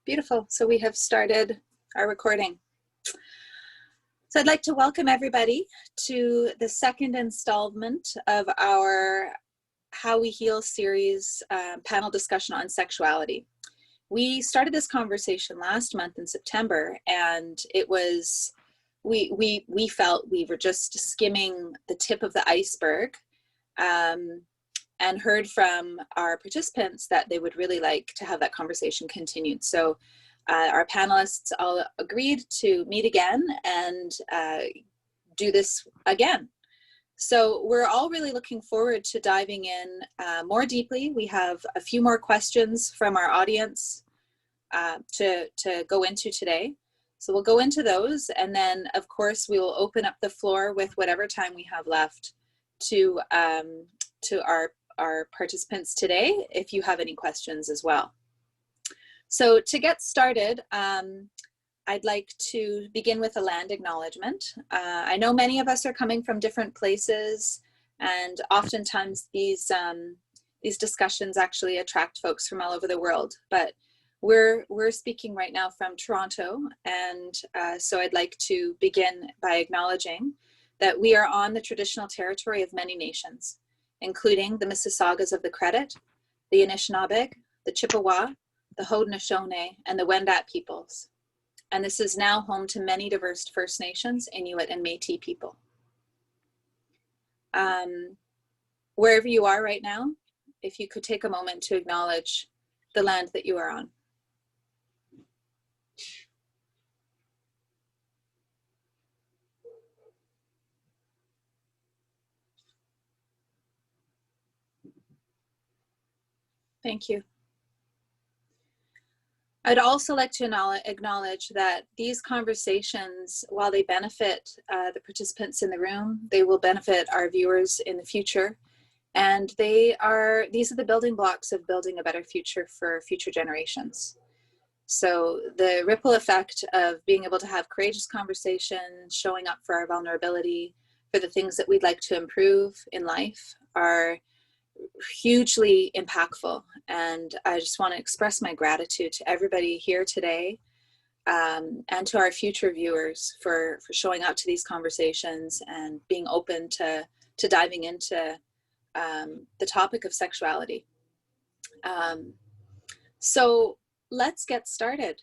Beautiful. So we have started our recording. So I'd like to welcome everybody to the second installment of our How We Heal series panel discussion on sexuality. We started this conversation last month in September, and it was, we felt we were just skimming the tip of the iceberg, and heard from our participants that they would really like to have that conversation continued. So our panelists all agreed to meet again and do this again. So we're all really looking forward to diving in more deeply. We have a few more questions from our audience to go into today. So we'll go into those, and then of course we will open up the floor with whatever time we have left to our participants today, if you have any questions as well. So to get started, I'd like to begin with a land acknowledgement. I know many of us are coming from different places, and oftentimes these discussions actually attract folks from all over the world, but we're speaking right now from Toronto, and so I'd like to begin by acknowledging that we are on the traditional territory of many nations, including the Mississaugas of the Credit, the Anishinaabe, the Chippewa, the Haudenosaunee, and the Wendat peoples. And this is now home to many diverse First Nations, Inuit, and Métis people. Wherever you are right now, if you could take a moment to acknowledge the land that you are on. Thank you. I'd also like to acknowledge that these conversations, while they benefit the participants in the room, they will benefit our viewers in the future. And these are the building blocks of building a better future for future generations. So the ripple effect of being able to have courageous conversations, showing up for our vulnerability, for the things that we'd like to improve in life, are hugely impactful. And I just want to express my gratitude to everybody here today, and to our future viewers for showing up to these conversations and being open to diving into the topic of sexuality. So let's get started.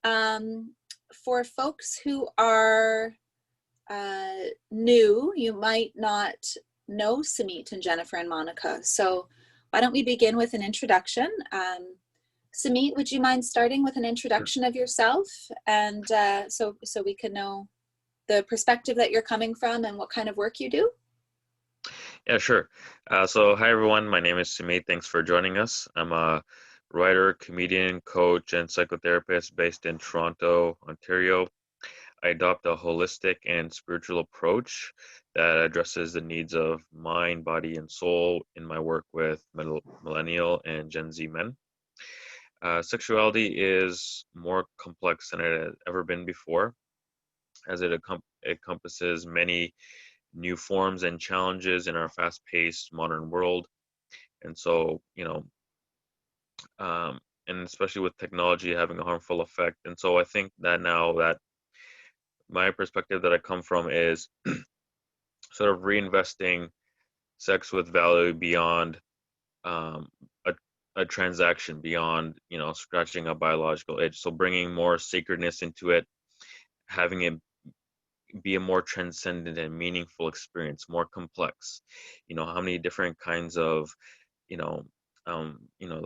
For folks who are new, you might not know Sumeet and Jennifer and Monica. So why don't we begin with an introduction? Sumeet, would you mind starting with an introduction of yourself, and so we can know the perspective that you're coming from and what kind of work you do? Yeah, sure. So hi everyone, my name is Sumeet. Thanks for joining us. I'm a writer, comedian, coach, and psychotherapist based in Toronto, Ontario. I adopt a holistic and spiritual approach that addresses the needs of mind, body, and soul in my work with millennial and Gen Z men. Sexuality is more complex than it has ever been before, as it encompasses many new forms and challenges in our fast-paced modern world. And so, and especially with technology having a harmful effect. And so I think that now that my perspective that I come from is sort of reinvesting sex with value beyond a transaction, beyond, scratching a biological itch. So bringing more sacredness into it, having it be a more transcendent and meaningful experience, more complex. How many different kinds of,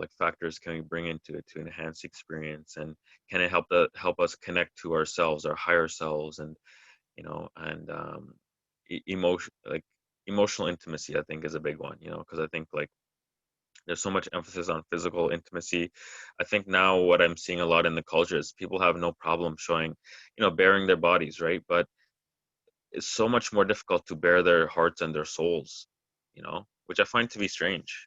like factors can we bring into it to enhance the experience, and can it help us connect to ourselves, our higher selves, and emotional intimacy, I think, is a big one, because I think like there's so much emphasis on physical intimacy. I think now what I'm seeing a lot in the culture is people have no problem showing, bearing their bodies, right? But it's so much more difficult to bear their hearts and their souls, which I find to be strange,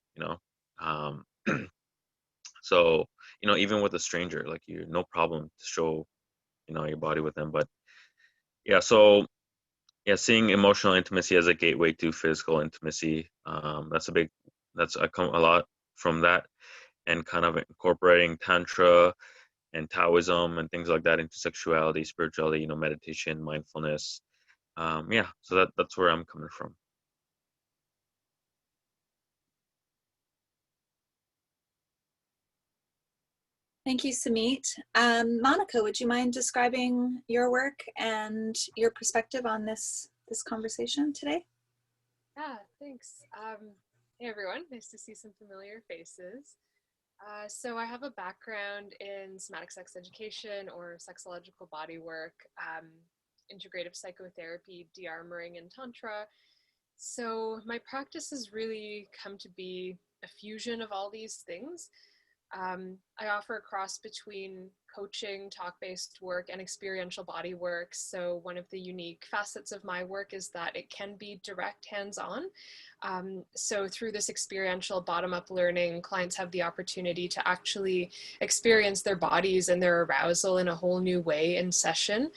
so, even with a stranger, like, you no problem to show, your body with them. But yeah, so yeah, seeing emotional intimacy as a gateway to physical intimacy, I come a lot from that. and kind of incorporating Tantra and Taoism and things like that into sexuality, spirituality, meditation, mindfulness. Yeah, so that's where I'm coming from. Thank you, Sumeet. Monica, would you mind describing your work and your perspective on this conversation today? Yeah, thanks. Hey everyone, nice to see some familiar faces. So I have a background in somatic sex education or sexological body work, integrative psychotherapy, dearmouring, and Tantra. So my practice has really come to be a fusion of all these things. I offer a cross between coaching, talk-based work, and experiential body work. So one of the unique facets of my work is that it can be direct hands-on. So through this experiential bottom-up learning, clients have the opportunity to actually experience their bodies and their arousal in a whole new way in session.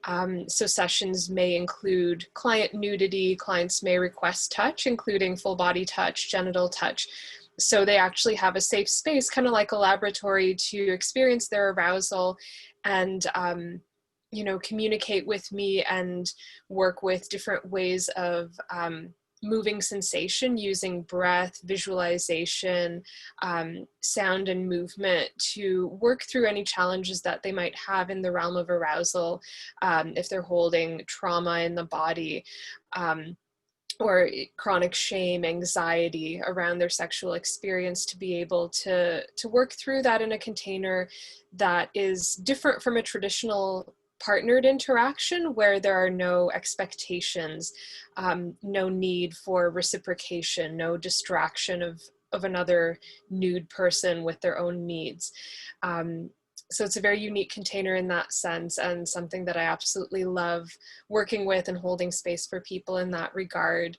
So sessions may include client nudity, clients may request touch, including full body touch, genital touch. So they actually have a safe space, kind of like a laboratory, to experience their arousal and, communicate with me and work with different ways of moving sensation using breath, visualization, sound, and movement to work through any challenges that they might have in the realm of arousal, if they're holding trauma in the body. Or chronic shame, anxiety around their sexual experience, to be able to work through that in a container that is different from a traditional partnered interaction where there are no expectations, no need for reciprocation, no distraction of another nude person with their own needs. So it's a very unique container in that sense, and something that I absolutely love working with and holding space for people in that regard.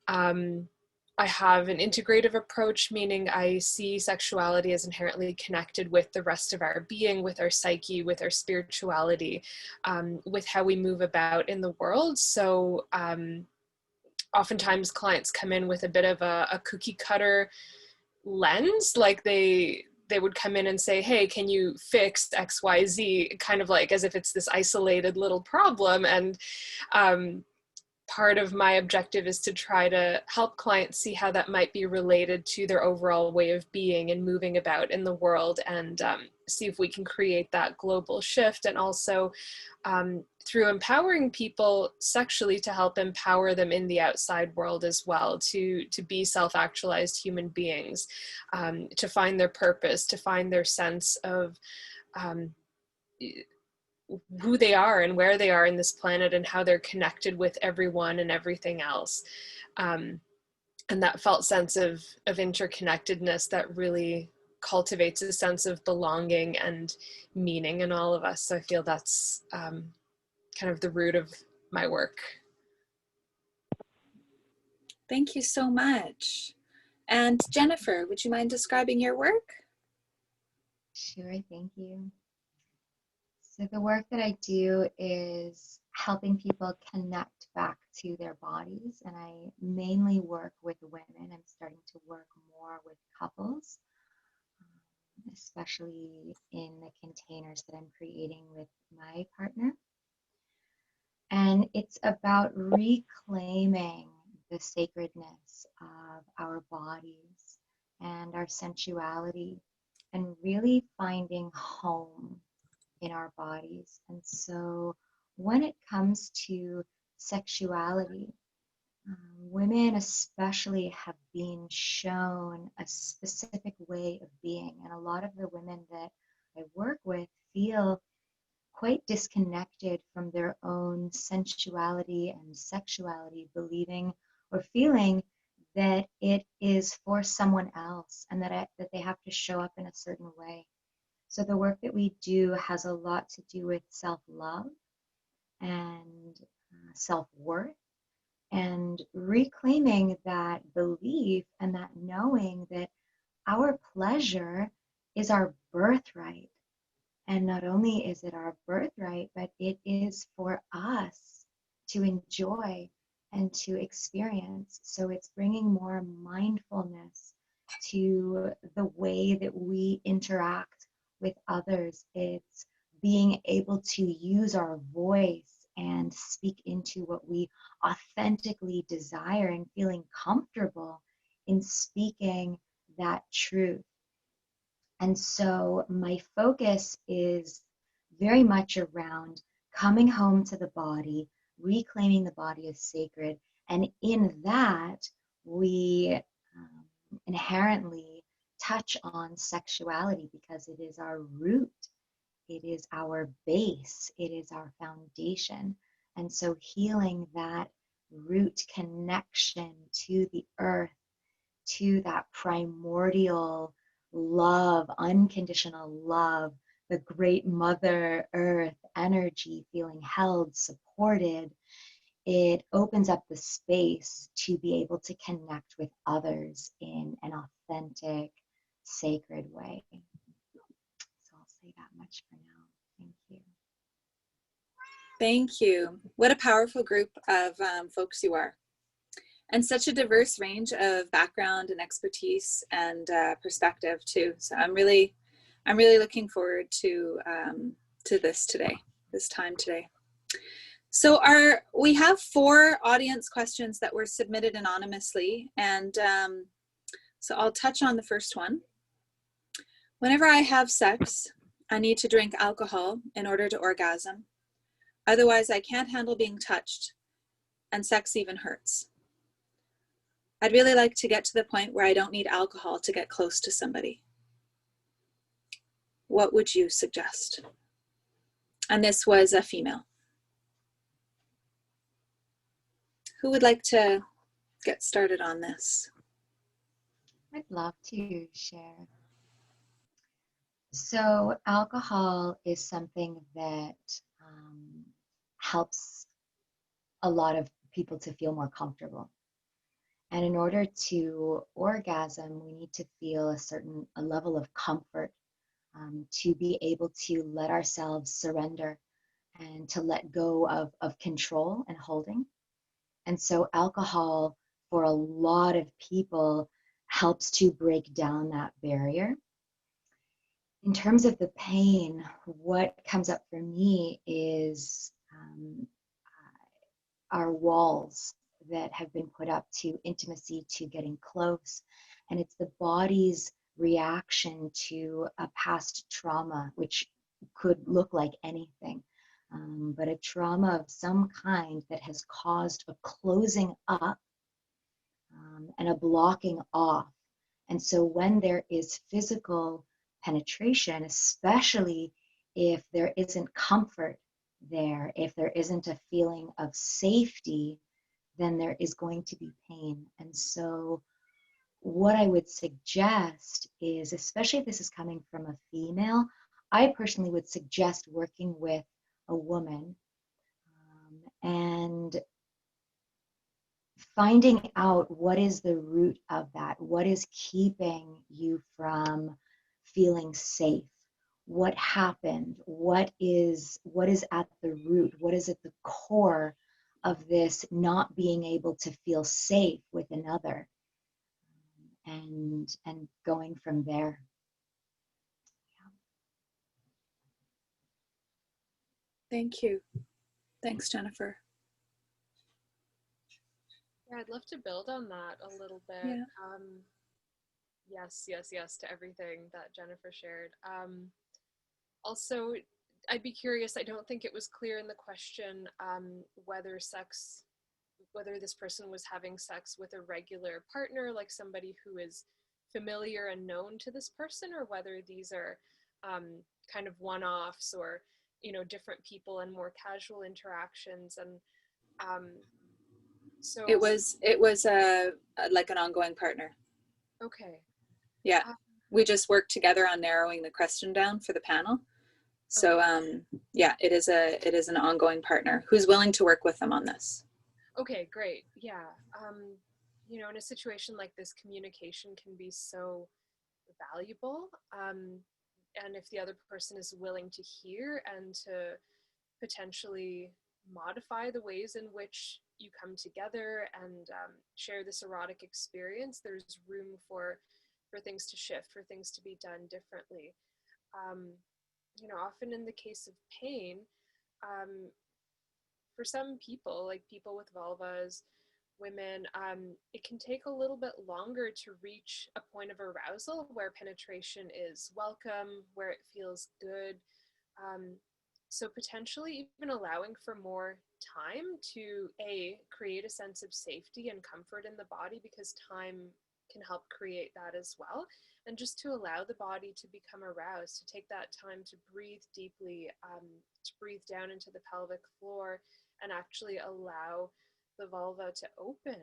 I have an integrative approach, meaning I see sexuality as inherently connected with the rest of our being, with our psyche, with our spirituality, with how we move about in the world. So oftentimes clients come in with a bit of a cookie cutter lens, like they would come in and say, hey, can you fix XYZ, kind of like as if it's this isolated little problem. And part of my objective is to try to help clients see how that might be related to their overall way of being and moving about in the world, and see if we can create that global shift. And also through empowering people sexually, to help empower them in the outside world as well, to be self-actualized human beings, to find their purpose, to find their sense of who they are and where they are in this planet, and how they're connected with everyone and everything else. And that felt sense of interconnectedness that really cultivates a sense of belonging and meaning in all of us. So I feel that's kind of the root of my work. Thank you so much. And Jennifer, would you mind describing your work? Sure, thank you. So the work that I do is helping people connect back to their bodies, and I mainly work with women. I'm starting to work more with couples, especially in the containers that I'm creating with my partner. And it's about reclaiming the sacredness of our bodies and our sensuality, and really finding home in our bodies. And so when it comes to sexuality, women especially have been shown a specific way of being. And a lot of the women that I work with feel quite disconnected from their own sensuality and sexuality, believing or feeling that it is for someone else, and that they have to show up in a certain way. So the work that we do has a lot to do with self-love and self-worth, and reclaiming that belief and that knowing that our pleasure is our birthright. And not only is it our birthright, but it is for us to enjoy and to experience. So it's bringing more mindfulness to the way that we interact with others. It's being able to use our voice and speak into what we authentically desire and feeling comfortable in speaking that truth. And so my focus is very much around coming home to the body, reclaiming the body as sacred. And in that, we inherently touch on sexuality because it is our root, it is our base, it is our foundation. And so healing that root connection to the earth, to that primordial love, unconditional love, the great Mother Earth energy, feeling held, supported, it opens up the space to be able to connect with others in an authentic, sacred way. So I'll say that much for now. Thank you. Thank you. What a powerful group of folks you are. And such a diverse range of background and expertise and perspective too. So I'm really looking forward to this today, this time today. So we have 4 audience questions that were submitted anonymously, and so I'll touch on the first one. Whenever I have sex, I need to drink alcohol in order to orgasm. Otherwise, I can't handle being touched, and sex even hurts. I'd really like to get to the point where I don't need alcohol to get close to somebody. What would you suggest? And this was a female. Who would like to get started on this? I'd love to share. So alcohol is something that helps a lot of people to feel more comfortable. And in order to orgasm, we need to feel a level of comfort to be able to let ourselves surrender and to let go of control and holding. And so alcohol, for a lot of people, helps to break down that barrier. In terms of the pain, what comes up for me is our walls that have been put up to intimacy, to getting close. And it's the body's reaction to a past trauma, which could look like anything, but a trauma of some kind that has caused a closing up and a blocking off. And so when there is physical penetration, especially if there isn't comfort there, if there isn't a feeling of safety, then there is going to be pain. And so what I would suggest is, especially if this is coming from a female, I personally would suggest working with a woman and finding out what is the root of that, what is keeping you from feeling safe, what happened, what is at the root, what is at the core of this not being able to feel safe with another, and going from there. Thank you. Thanks, Jennifer. Yeah, I'd love to build on that a little bit. Yeah. Yes to everything that Jennifer shared. Also, I'd be curious, I don't think it was clear in the question whether this person was having sex with a regular partner, like somebody who is familiar and known to this person, or whether these are kind of one-offs, or different people and more casual interactions. And so it was like an ongoing partner. Okay. Yeah, we just worked together on narrowing the question down for the panel. So yeah, it is an ongoing partner who's willing to work with them on this. Okay, great. Yeah. In a situation like this, communication can be so valuable. And if the other person is willing to hear and to potentially modify the ways in which you come together and share this erotic experience, there's room for things to shift, for things to be done differently. You know, often in the case of pain, for some people, like people with vulvas, women, it can take a little bit longer to reach a point of arousal where penetration is welcome, where it feels good. So potentially even allowing for more time to create a sense of safety and comfort in the body, because time can help create that as well. And just to allow the body to become aroused, to take that time to breathe deeply, to breathe down into the pelvic floor and actually allow the vulva to open,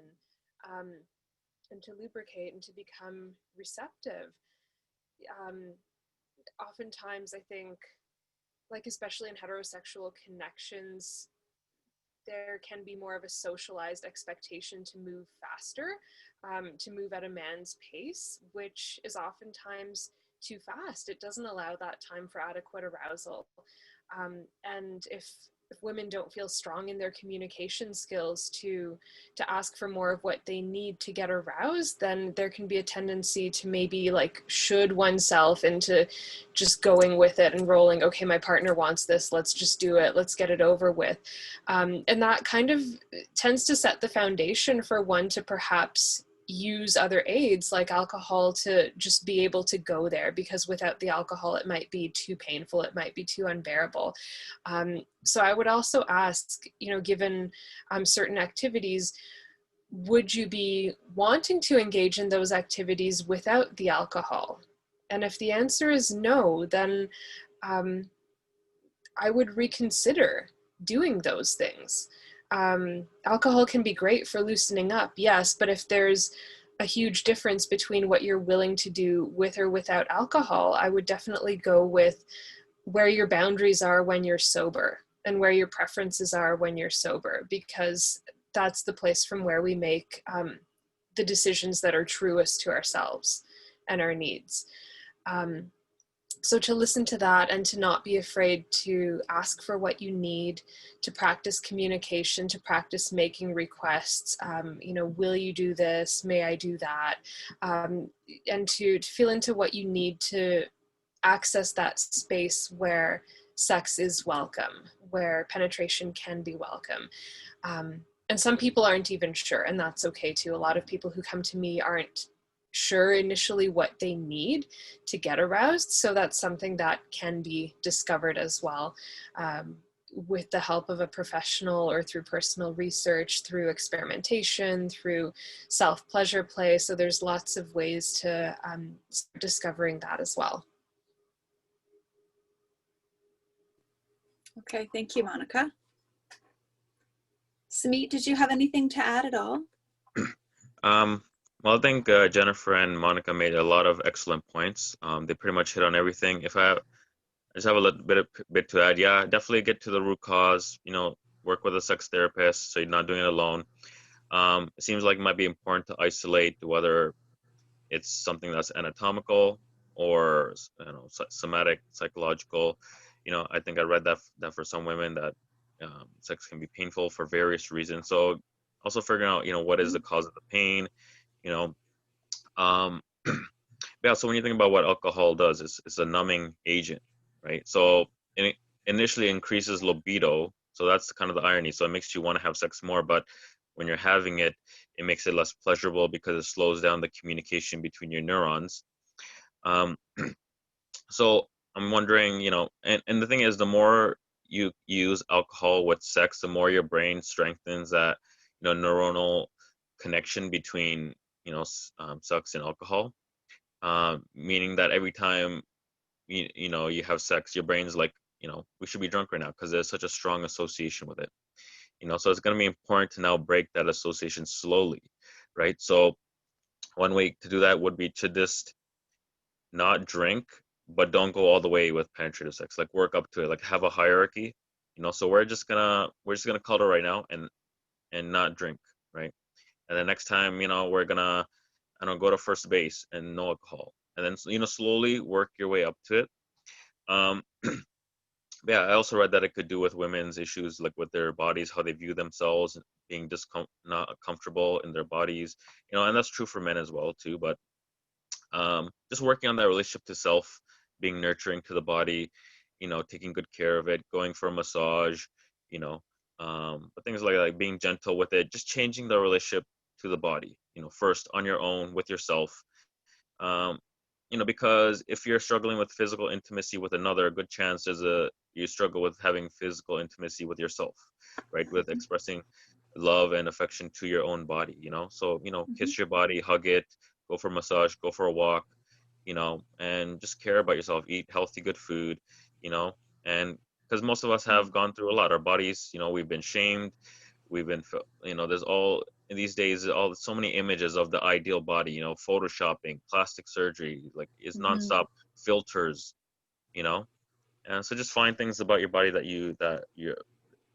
and to lubricate and to become receptive. Oftentimes I think, like especially in heterosexual connections, there can be more of a socialized expectation to move faster, to move at a man's pace, which is oftentimes too fast. It doesn't allow that time for adequate arousal. And if women don't feel strong in their communication skills to ask for more of what they need to get aroused, then there can be a tendency to maybe like should oneself into just going with it and rolling, okay, my partner wants this, let's just do it, let's get it over with. And that kind of tends to set the foundation for one to perhaps use other aids like alcohol to just be able to go there, because without the alcohol it might be too painful, it might be too unbearable. So I would also ask, you know, given certain activities, would you be wanting to engage in those activities without the alcohol? And if the answer is no, then I would reconsider doing those things. Alcohol can be great for loosening up, yes, but if there's a huge difference between what you're willing to do with or without alcohol, I would definitely go with where your boundaries are when you're sober and where your preferences are when you're sober, because that's the place from where we make the decisions that are truest to ourselves and our needs. So to listen to that and to not be afraid to ask for what you need, to practice communication, to practice making requests, you know, will you do this? May I do that? And to feel into what you need to access that space where sex is welcome, where penetration can be welcome. And some people aren't even sure, and that's okay too. A lot of people who come to me aren't sure initially what they need to get aroused. So that's something that can be discovered as well, with the help of a professional or through personal research, through experimentation, through self-pleasure play. So there's lots of ways to start discovering that as well. Okay, thank you, Monica. Sumeet, did you have anything to add at all? Well, I think Jennifer and Monica made a lot of excellent points. They pretty much hit on everything. If I just have a little bit to add, yeah, definitely get to the root cause. You know, work with a sex therapist so you're not doing it alone. It seems like it might be important to isolate whether it's something that's anatomical or, you know, somatic, psychological. You know, I think I read that for some women that sex can be painful for various reasons. So also figuring out, you know, what is the cause of the pain, you know. Yeah, so when you think about what alcohol does, it's a numbing agent, right? So it initially increases libido, so that's kind of the irony. So it makes you want to have sex more, but when you're having it, it makes it less pleasurable because it slows down the communication between your neurons. So I'm wondering, you know, and the thing is, the more you use alcohol with sex, the more your brain strengthens that, you know, neuronal connection between, you know, sex and alcohol. Meaning that every time you know you have sex, your brain's like, you know, we should be drunk right now because there's such a strong association with it. You know, so it's going to be important to now break that association slowly, right? So one way to do that would be to just not drink, but don't go all the way with penetrative sex. Like work up to it, like have a hierarchy. You know, so we're just gonna cuddle right now and not drink, right? And the next time, you know, we're gonna, I don't know, go to first base and no alcohol, and then, you know, slowly work your way up to it. Yeah, I also read that it could do with women's issues, like with their bodies, how they view themselves, being not comfortable in their bodies, you know, and that's true for men as well too. But just working on that relationship to self, being nurturing to the body, taking good care of it, going for a massage, but things like being gentle with it, just changing the relationship to the body, first on your own with yourself. um, because if you're struggling with physical intimacy with another, a good chance is you struggle with having physical intimacy with yourself, right? With expressing love and affection to your own body, so kiss your body, hug it, go for a massage, go for a walk, and just care about yourself, eat healthy, good food, and because most of us have gone through a lot. Our bodies, we've been shamed, we've been, there's all these days, so many images of the ideal body, photoshopping, plastic surgery, like is nonstop filters, and so just find things about your body that you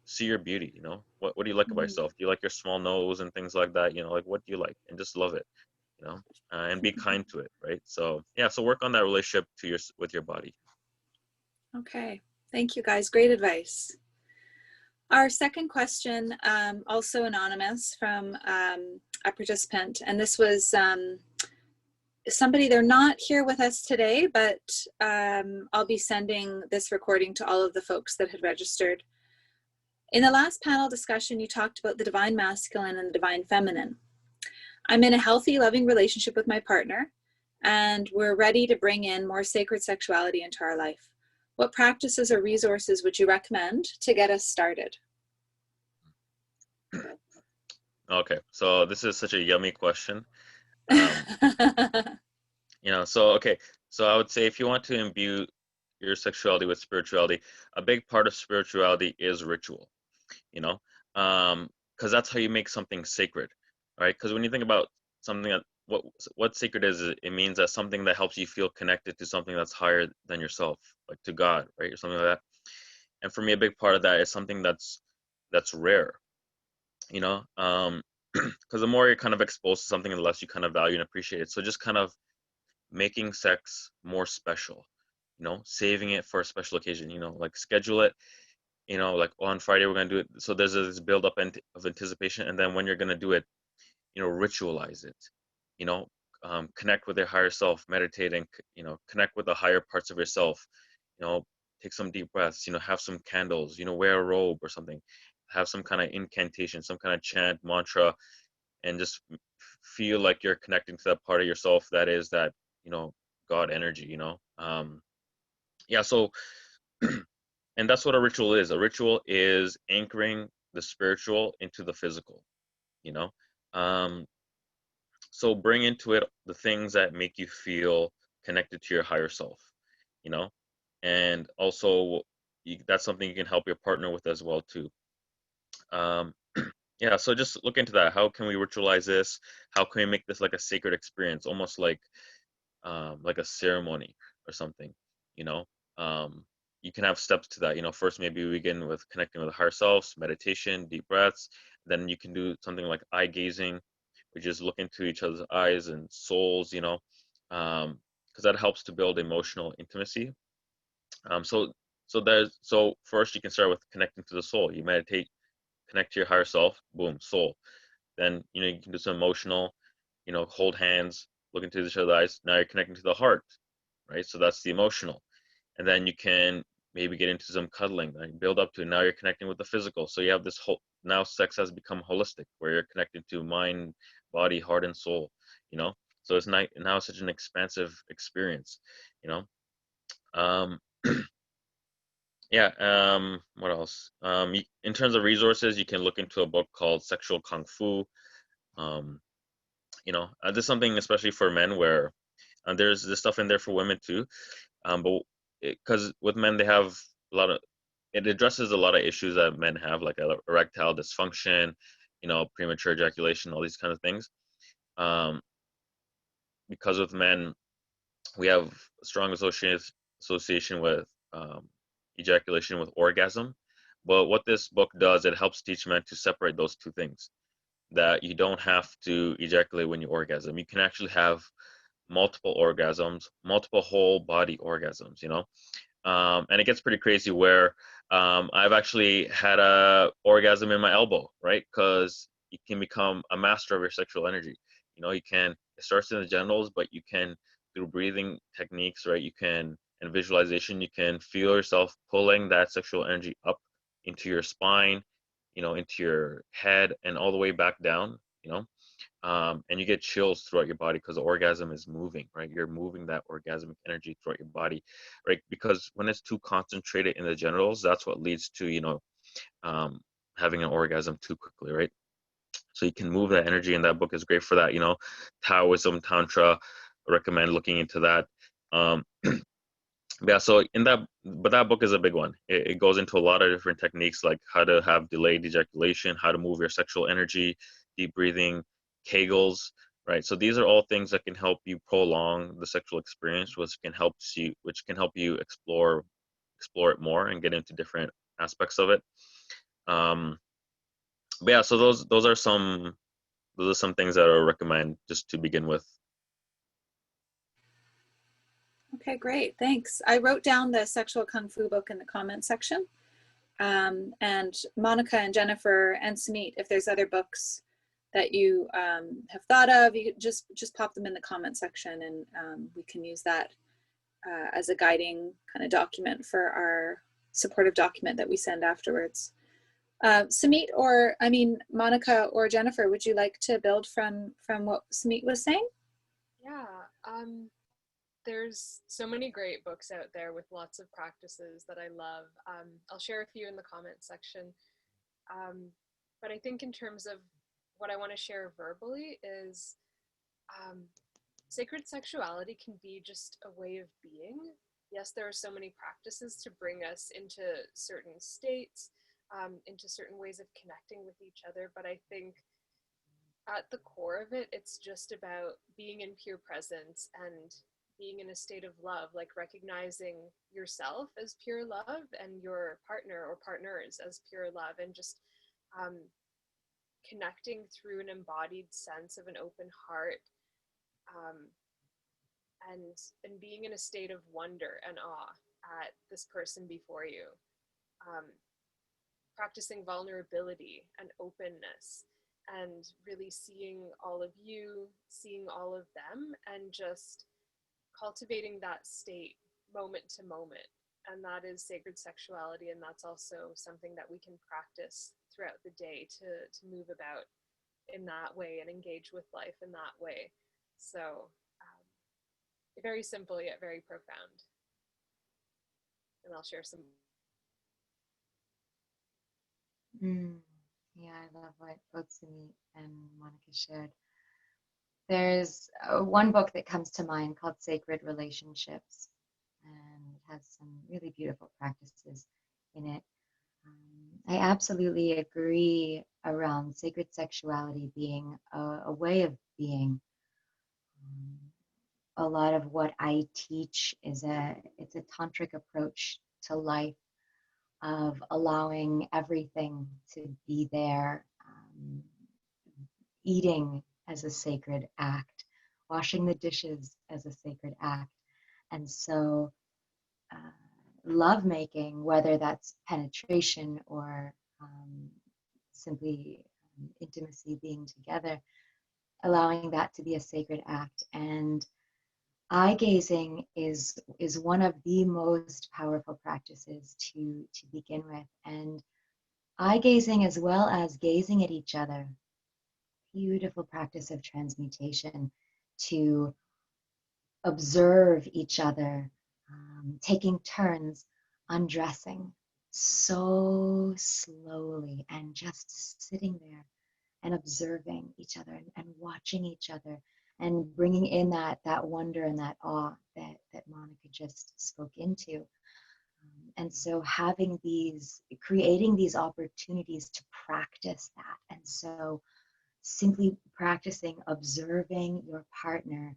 see your beauty, what do you like about yourself? Do you like your small nose and things like that? Like, what do you like? And just love it, and be kind to it, right? So yeah, so work on that relationship with your body. Okay, thank you guys, great advice. Our second question, also anonymous from a participant, and this was somebody, they're not here with us today, but I'll be sending this recording to all of the folks that had registered. In the last panel discussion, you talked about the divine masculine and the divine feminine. I'm in a healthy, loving relationship with my partner, and we're ready to bring in more sacred sexuality into our life. What practices or resources would you recommend to get us started? Okay, so this is such a yummy question. So I would say, if you want to imbue your sexuality with spirituality, a big part of spirituality is ritual, because that's how you make something sacred, right? Because when you think about something that what sacred is, it means that something that helps you feel connected to something that's higher than yourself, like to God, right, or something like that. And for me, a big part of that is something that's rare, because the more you're kind of exposed to something, the less you kind of value and appreciate it. So just kind of making sex more special, saving it for a special occasion, like schedule it, like on Friday we're going to do it. So there's this build up of anticipation. And then when you're going to do it, ritualize it, connect with your higher self, meditate, and, connect with the higher parts of yourself, take some deep breaths, have some candles, wear a robe or something, have some kind of incantation, some kind of chant, mantra, and just feel like you're connecting to that part of yourself that is that, God energy, yeah. So, and that's what a ritual is. A ritual is anchoring the spiritual into the physical, um, so bring into it the things that make you feel connected to your higher self, and also that's something you can help your partner with as well too. Yeah, so just look into that. How can we ritualize this? How can we make this like a sacred experience, almost like a ceremony or something, you know? You can have steps to that. First, maybe we begin with connecting with the higher selves, meditation, deep breaths. Then you can do something like eye gazing, which is look into each other's eyes and souls, because that helps to build emotional intimacy. So first you can start with connecting to the soul. You meditate, connect to your higher self, boom, soul. Then you can do some emotional, hold hands, look into each other's eyes. Now you're connecting to the heart, right? So that's the emotional. And then you can maybe get into some cuddling, and build up to it. Now you're connecting with the physical. So you have this whole, now sex has become holistic, where you're connected to mind, body, heart, and soul, so it's now such an expansive experience, um yeah. What else? In terms of resources, you can look into a book called Sexual Kung Fu. This is something especially for men, where there's this stuff in there for women too, but because with men, they have a lot of, it addresses a lot of issues that men have, like erectile dysfunction, premature ejaculation, all these kind of things. Because with men, we have a strong association with ejaculation with orgasm. But what this book does, it helps teach men to separate those two things, that you don't have to ejaculate when you orgasm. You can actually have multiple orgasms, multiple whole body orgasms, and it gets pretty crazy, where I've actually had a orgasm in my elbow, right? Because you can become a master of your sexual energy. You know, you can, it starts in the genitals, but you can, through breathing techniques, right, you can, and visualization, you can feel yourself pulling that sexual energy up into your spine, you know, into your head and all the way back down, you know. And you get chills throughout your body because the orgasm is moving, right? You're moving that orgasmic energy throughout your body, right? Because when it's too concentrated in the genitals, that's what leads to, you know, having an orgasm too quickly, right? So you can move that energy, and that book is great for that. You know, Taoism, Tantra, recommend looking into that. Um, yeah, so in that, but that book is a big one. It goes into a lot of different techniques, like how to have delayed ejaculation, how to move your sexual energy, deep breathing, Kegels, right? So these are all things that can help you prolong the sexual experience, which can help you explore it more and get into different aspects of it. Um, but yeah, so those are some things that I would recommend just to begin with. Okay, great. Thanks. I wrote down the sexual kung fu book in the comment section. And Monica and Jennifer and Sumeet, if there's other books that you have thought of, you just pop them in the comment section, and we can use that as a guiding kind of document for our supportive document that we send afterwards. Sumeet, or I mean, Monica or Jennifer, would you like to build from what Sumeet was saying? Yeah, there's so many great books out there with lots of practices that I love. I'll share a few in the comments section. But I think in terms of what I want to share verbally is sacred sexuality can be just a way of being. Yes, there are so many practices to bring us into certain states, into certain ways of connecting with each other, but I think at the core of it, it's just about being in pure presence and being in a state of love, like recognizing yourself as pure love and your partner or partners as pure love, and just connecting through an embodied sense of an open heart, um, and being in a state of wonder and awe at this person before you, um, practicing vulnerability and openness, and really seeing all of you, seeing all of them, and just cultivating that state moment to moment. And that is sacred sexuality, and that's also something that we can practice throughout the day to move about in that way and engage with life in that way. So very simple yet very profound. And I'll share some. Yeah, I love what both Sumeet and Monica shared. There's one book that comes to mind called Sacred Relationships, and it has some really beautiful practices in it. I absolutely agree around sacred sexuality being a way of being. A lot of what I teach is it's a tantric approach to life, of allowing everything to be there, eating as a sacred act, washing the dishes as a sacred act. And so lovemaking, whether that's penetration or simply intimacy, being together, allowing that to be a sacred act. And eye gazing is one of the most powerful practices to begin with. And eye gazing, as well as gazing at each other, beautiful practice of transmutation, to observe each other, taking turns undressing so slowly and just sitting there and observing each other and watching each other and bringing in that wonder and that awe that Monica just spoke into. And so creating these opportunities to practice that. And so simply practicing observing your partner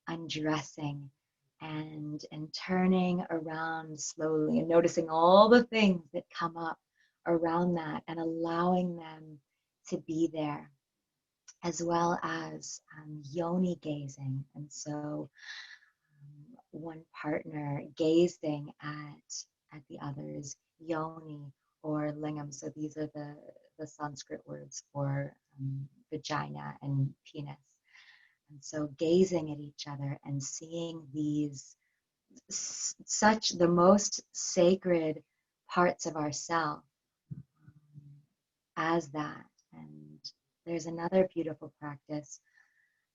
undressing and turning around slowly and noticing all the things that come up around that and allowing them to be there, as well as yoni gazing. And so one partner gazing at the other's yoni or lingam. So these are the Sanskrit words for vagina and penis. And so gazing at each other and seeing these such the most sacred parts of ourselves as that. And there's another beautiful practice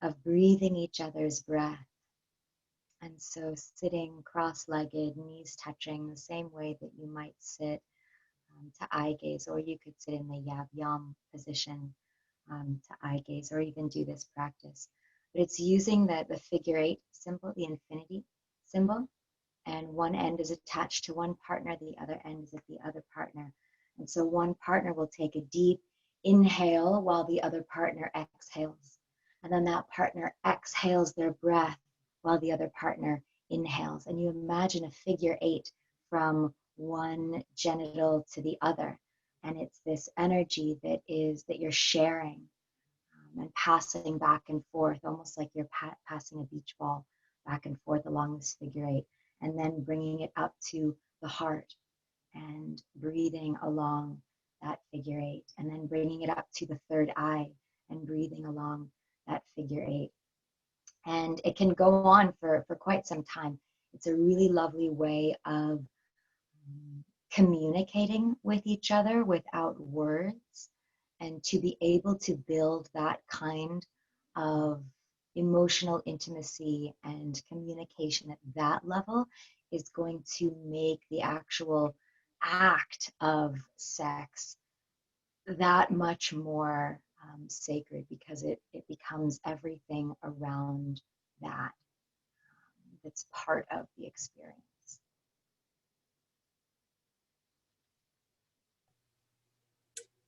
of breathing each other's breath. And so sitting cross-legged, knees touching, the same way that you might sit to eye gaze, or you could sit in the yab yam position to eye gaze, or even do this practice. But it's using the figure 8 symbol, the infinity symbol, and one end is attached to one partner, the other end is at the other partner. And so one partner will take a deep inhale while the other partner exhales. And then that partner exhales their breath while the other partner inhales. And you imagine a figure 8 from one genital to the other. And it's this energy that you're sharing and passing back and forth, almost like you're passing a beach ball back and forth along this figure 8. And then bringing it up to the heart and breathing along that figure 8. And then bringing it up to the third eye and breathing along that figure 8. And it can go on for quite some time. It's a really lovely way of communicating with each other without words, and to be able to build that kind of emotional intimacy and communication at that level is going to make the actual act of sex that much more sacred, because it becomes everything around that that's part of the experience.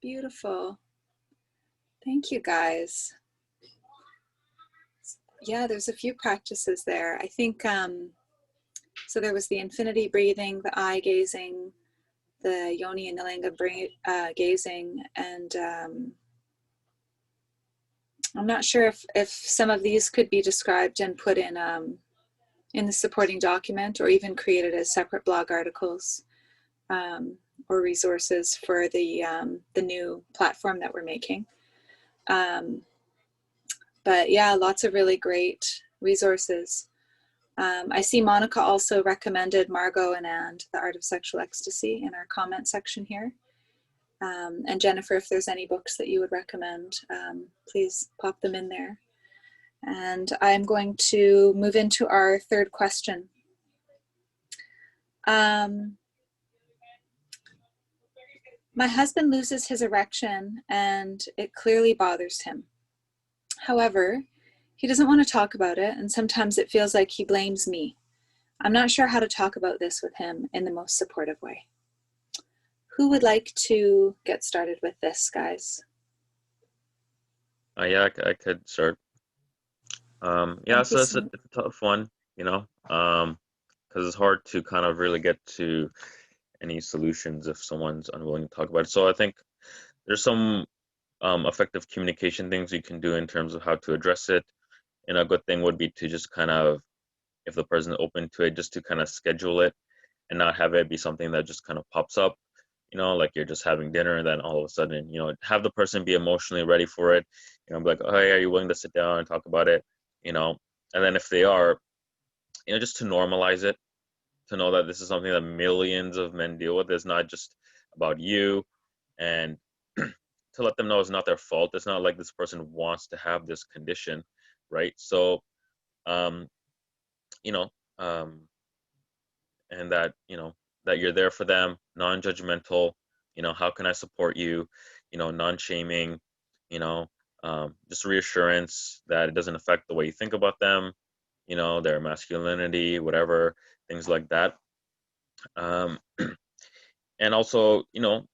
Beautiful. Thank you, guys. Yeah, there's a few practices there. I think, so there was the infinity breathing, the eye gazing, the yoni and nilinga gazing, and I'm not sure if some of these could be described and put in the supporting document, or even created as separate blog articles or resources for the new platform that we're making. But yeah, lots of really great resources. I see Monica also recommended Margot and The Art of Sexual Ecstasy in our comment section here. And Jennifer, if there's any books that you would recommend, please pop them in there. And I'm going to move into our third question. My husband loses his erection and it clearly bothers him. However, he doesn't want to talk about it, and sometimes it feels like he blames me. I'm not sure how to talk about this with him in the most supportive way. Who would like to get started with this, guys? Yeah, I could start. Yeah, so it's a tough one, you know, because it's hard to kind of really get to any solutions if someone's unwilling to talk about it. So I think there's some effective communication things you can do in terms of how to address it. And a good thing would be to just kind of, if the person's open to it, just to kind of schedule it and not have it be something that just kind of pops up, you know, like you're just having dinner and then all of a sudden, you know, have the person be emotionally ready for it, you know, be like, oh, hey, are you willing to sit down and talk about it, you know? And then if they are, you know, just to normalize it, to know that this is something that millions of men deal with. It's not just about you, and to let them know it's not their fault. It's not like this person wants to have this condition, right? So, you know, and that, you know, that you're there for them, non-judgmental, you know, how can I support you, you know, non-shaming, you know, just reassurance that it doesn't affect the way you think about them, you know, their masculinity, whatever, things like that. And also, you know,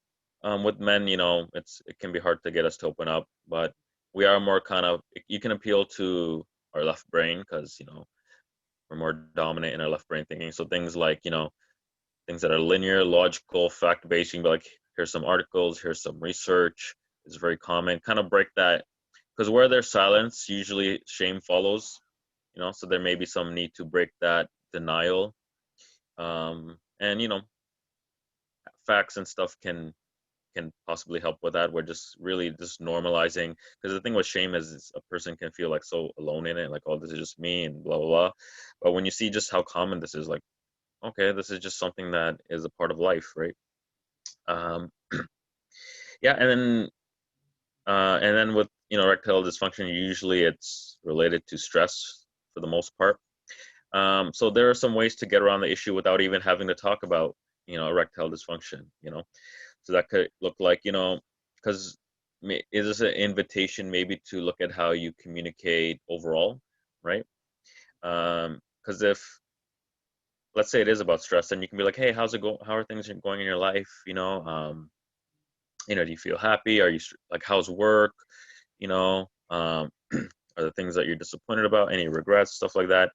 with men, you know, it can be hard to get us to open up, but we are more kind of, you can appeal to our left brain because, you know, we're more dominant in our left brain thinking. So things like, you know, things that are linear, logical, fact-based, you can be like, here's some articles, here's some research. It's very common. Kind of break that, because where there's silence, usually shame follows, you know, so there may be some need to break that denial. And, you know, facts and stuff can can possibly help with that. We're just really just normalizing, because the thing with shame is a person can feel like so alone in it, like, oh, this is just me and blah blah blah. But when you see just how common this is, like, okay, this is just something that is a part of life, right? um yeah, and then with, you know, erectile dysfunction, usually it's related to stress for the most part. So there are some ways to get around the issue without even having to talk about, you know, erectile dysfunction, you know. So that could look like, you know, because is this an invitation maybe to look at how you communicate overall, right? Because if, let's say it is about stress, then you can be like, hey, how's it going? How are things going in your life? You know, do you feel happy? Are you like, how's work? You know, are the things that you're disappointed about, any regrets, stuff like that?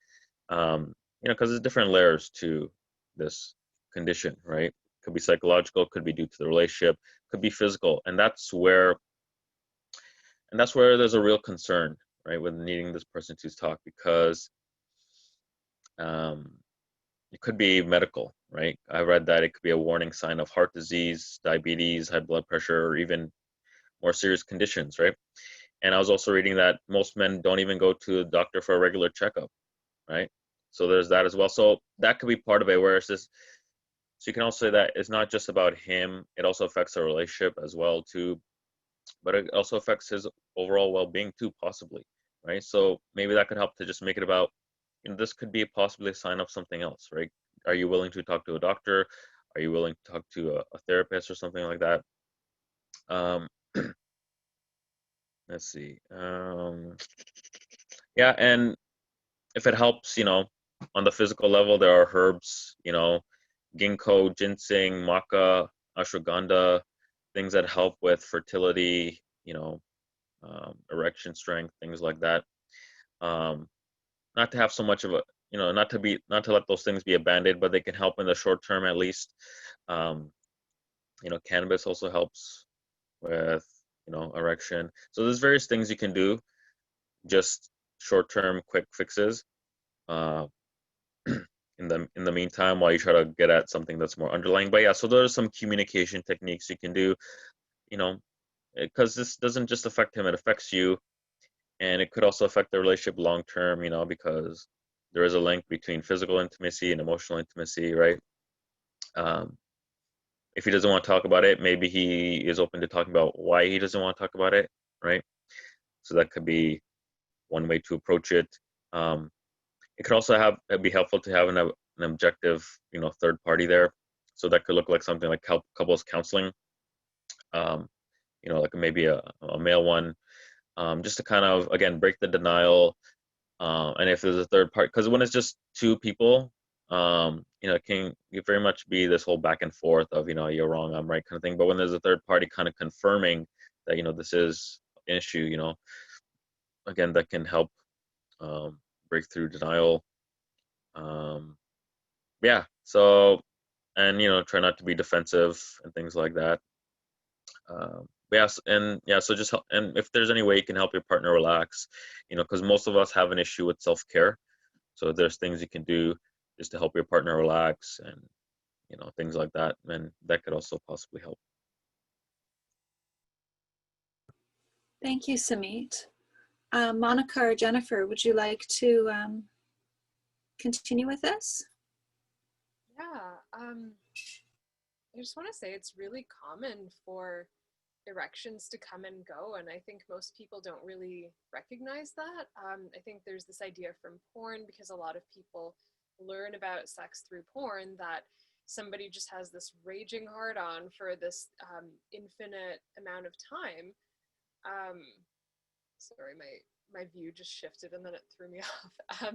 You know, because there's different layers to this condition, right? Could be psychological, could be due to the relationship, could be physical, and that's where there's a real concern, right, with needing this person to talk, because um, it could be medical, right? I read that it could be a warning sign of heart disease, diabetes, high blood pressure, or even more serious conditions, right? And I was also reading that most men don't even go to the doctor for a regular checkup, right? So there's that as well. So that could be part of it, where it's just, so you can also say that it's not just about him, it also affects the relationship as well too, but it also affects his overall well-being too, possibly, right? So maybe that could help to just make it about, you know, this could be possibly a sign of something else, right? Are you willing to talk to a doctor? Are you willing to talk to a therapist or something like that? um let's see. Yeah, and if it helps, you know, on the physical level, there are herbs, you know, ginkgo, ginseng, maca, ashwagandha, things that help with fertility, you know, erection strength, things like that. Um, not to have so much of a, you know, not to let those things be abandoned, but they can help in the short term at least. Um, you know, cannabis also helps with, you know, erection. So there's various things you can do, just short term quick fixes. Uh, in the meantime, while you try to get at something that's more underlying. But yeah, so there are some communication techniques you can do, you know, because this doesn't just affect him, it affects you, and it could also affect the relationship long term, you know, because there is a link between physical intimacy and emotional intimacy, right? um, if he doesn't want to talk about it, maybe he is open to talking about why he doesn't want to talk about it, right? So that could be one way to approach it. um, it could also be helpful to have an objective, you know, third party there. So that could look like something like couples counseling, um, you know, like maybe a male one, just to kind of, again, break the denial. And if there's a third part, because when it's just two people, you know, it can very much be this whole back and forth of, you know, you're wrong, I'm right, kind of thing. But when there's a third party kind of confirming that, you know, this is an issue, you know, again, that can help break through denial. Um, yeah. So, and, you know, try not to be defensive and things like that. Yes, and yeah, so just help, and if there's any way you can help your partner relax, you know, because most of us have an issue with self-care. So if there's things you can do just to help your partner relax, and, you know, things like that, and that could also possibly help. Thank you, Sumeet. Monica or Jennifer, would you like to continue with this? Yeah, I just want to say it's really common for erections to come and go, and I think most people don't really recognize that. I think there's this idea from porn, because a lot of people learn about sex through porn, that somebody just has this raging hard on for this infinite amount of time. Um, Sorry, my view just shifted and then it threw me off.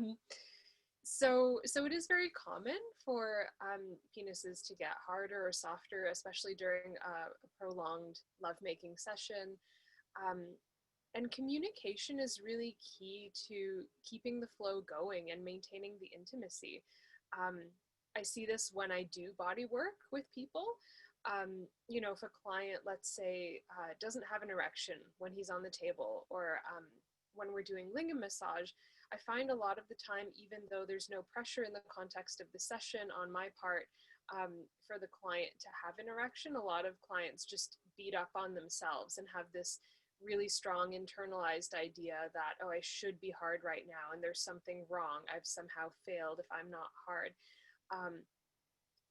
So it is very common for penises to get harder or softer, especially during a prolonged lovemaking session. Um, and communication is really key to keeping the flow going and maintaining the intimacy. Um, I see this when I do body work with people. You know, if a client, let's say, doesn't have an erection when he's on the table, or when we're doing lingam massage, I find a lot of the time, even though there's no pressure in the context of the session on my part, for the client to have an erection. A lot of clients just beat up on themselves and have this really strong internalized idea that, oh, I should be hard right now and there's something wrong. I've somehow failed if I'm not hard.